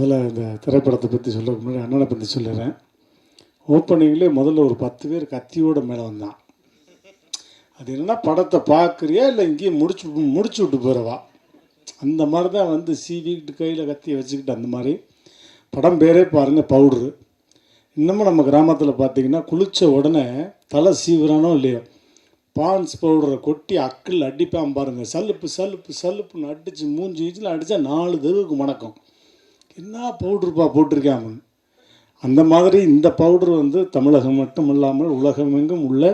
முதல்ல இந்த திரைப்படத்தை பற்றி சொல்கிறதுக்கு முன்னாடி அண்ணனை பற்றி சொல்லிடுறேன். ஓப்பனிங்லேயே முதல்ல ஒரு 10 பேர் கத்தியோட மேலே வந்தான். அது என்னன்னா, படத்தை பார்க்குறியா இல்லை இங்கேயே முடிச்சு விட்டு போகிறவா, அந்த மாதிரி தான் வந்து சீவிக்கிட்டு கையில் கத்தியை வச்சுக்கிட்டு அந்த மாதிரி. படம் பேரே பாருங்கள், பவுட்ரு. இன்னமும் நம்ம கிராமத்தில் பார்த்திங்கன்னா குளித்த உடனே தலை சீவுறானோ இல்லையோ, பான்ஸ் பவுடரை கொட்டி அக்கில் அடிப்பான் பாருங்கள். சல்லுப்பு சல்லுப்பு சல்லுப்புன்னு அடித்து மூஞ்சி வீச்சில் அடித்தா 4 தெருவுக்கு மணக்கும். என்ன பவுட்ருப்பா போட்டிருக்காங்க. அந்த மாதிரி இந்த பவுட்ரு வந்து தமிழகம் மட்டும் இல்லாமல் உலகமெங்கும் உள்ள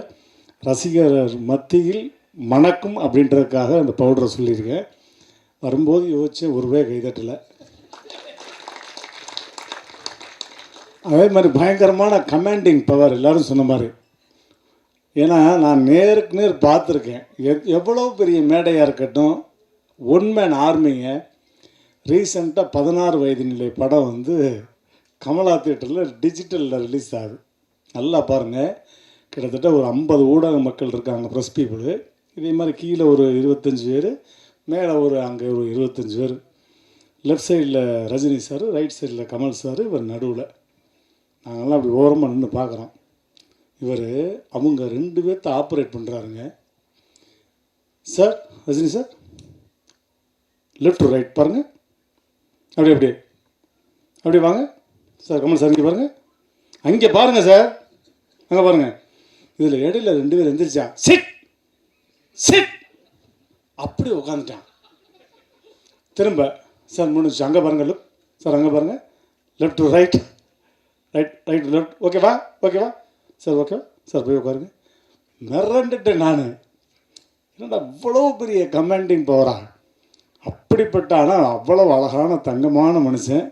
ரசிகர் மத்தியில் மணக்கும் அப்படின்றதுக்காக அந்த பவுடரை சொல்லியிருக்கேன். வரும்போது யோசித்தேன், ஒருவே கைதட்டலை. அதே மாதிரி பயங்கரமான கமாண்டிங் பவர் எல்லோரும் சொன்ன மாதிரி. ஏன்னா நான் நேருக்கு நேர் பார்த்துருக்கேன். எவ்வளோ பெரிய மேடையாக இருக்கட்டும், ஒன் மேன் ஆர்மிங்க. ரீசெண்டாக 16 வயது நிலை படம் வந்து கமலா தியேட்டரில் டிஜிட்டலில் ரிலீஸ் ஆகுது. நல்லா பாருங்கள். கிட்டத்தட்ட ஒரு 50 ஊடக மக்கள் இருக்காங்க, ப்ரெஸ் பீப்புளு. இதே மாதிரி கீழே ஒரு 25 பேர், மேலே அங்கே ஒரு 25 பேர். லெஃப்ட் சைடில் ரஜினி சார், ரைட் சைடில் கமல் சார், இவர் நடுவில். நாங்கள்லாம் அப்படி ஓரமாக நின்று பார்க்குறோம். இவர் அவங்க 2 பேர்த்த ஆப்ரேட் பண்ணுறாருங்க. Sir, Rajini sir, left to right பாருங்கள், அப்படி வாங்க சார். கமல் சார் இங்கே பாருங்கள், அங்கே பாருங்கள் சார், அங்கே பாருங்கள். இதில் இடையில 2 பேர் எந்திரிச்சான். சிட் சிட் அப்படி உட்காந்துட்டான். திரும்ப சார் முடிஞ்சு, அங்கே பாருங்கள், லுக் சார், அங்கே பாருங்கள், left to right, right to left, ஓகேவா சார், ஓகேவா சார், போய் உட்காருங்க. மிரண்டுட்டேன் நான். என்னடா அவ்வளோ பெரிய கமாண்டிங் பவரா, அப்படிப்பட்ட ஆனால் அவ்வளோ அழகான தங்கமான மனுஷன்.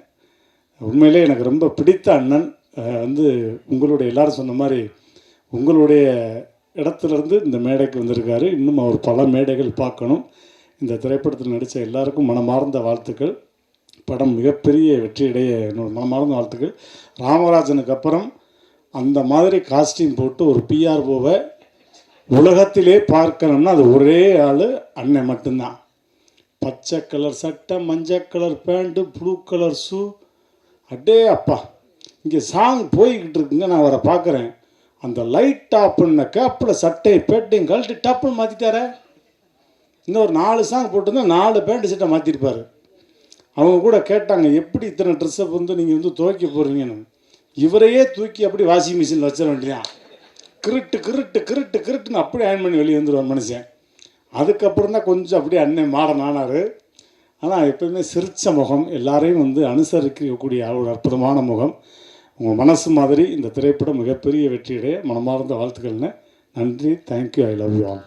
உண்மையிலே எனக்கு ரொம்ப பிடித்த அண்ணன். வந்து உங்களுடைய எல்லாரும் சொன்ன மாதிரி உங்களுடைய இடத்துலேருந்து இந்த மேடைக்கு வந்திருக்காரு. இன்னும் அவர் பல மேடைகள் பார்க்கணும். இந்த திரைப்படத்தில் நடித்த எல்லாருக்கும் மனமார்ந்த வாழ்த்துக்கள். படம் மிகப்பெரிய வெற்றியடைய என்னோட மனமார்ந்த வாழ்த்துக்கள். ராமராஜனுக்கு அப்புறம் அந்த மாதிரி காஸ்டியூம் போட்டு ஒரு பிஆர்ஓவை உலகத்திலே பார்க்கணும்னா அது ஒரே ஆள், அண்ணன் மட்டும்தான். பச்சை கலர் சட்டை, மஞ்சள் colour pant, blue colour shoe. அடே அப்பா, இங்கே சாங் போய்கிட்டு இருக்குங்க, நான் அவரை பார்க்குறேன். அந்த லைட் டாப்புன்ன கேப்பில் சட்டையை பேட்டையும் கழட்டி டாப்புன்னு மாற்றிட்டார. இன்னொரு 4 சாங் போட்டுருந்தா 4 பேண்ட் சட்டை மாற்றிருப்பார். அவங்க கூட கேட்டாங்க, எப்படி இத்தனை ட்ரெஸ்ஸை வந்து நீங்கள் வந்து துவைக்க போகிறீங்கன்னு. இவரையே தூக்கி அப்படி வாஷிங் மிஷினில் வச்சிட வேண்டியதான். கிருட்டு கிருட்டு கிருட்டு கிருட்டுன்னு அப்படி அயன் பண்ணி வெளியே வந்துடுவார் மனுஷன். அதுக்கப்புறம் தான் கொஞ்சம் அப்படியே அண்ணன் மாடன் ஆனார். ஆனால் எப்போயுமே சிரித்த முகம், எல்லாரையும் வந்து அனுசரிக்கக்கூடிய ஒரு அற்புதமான முகம். உங்கள் மனசு மாதிரி இந்த திரைப்படம் மிகப்பெரிய வெற்றியடைய மனமார்ந்த வாழ்த்துக்கள்னு. நன்றி, thank you, I love you all.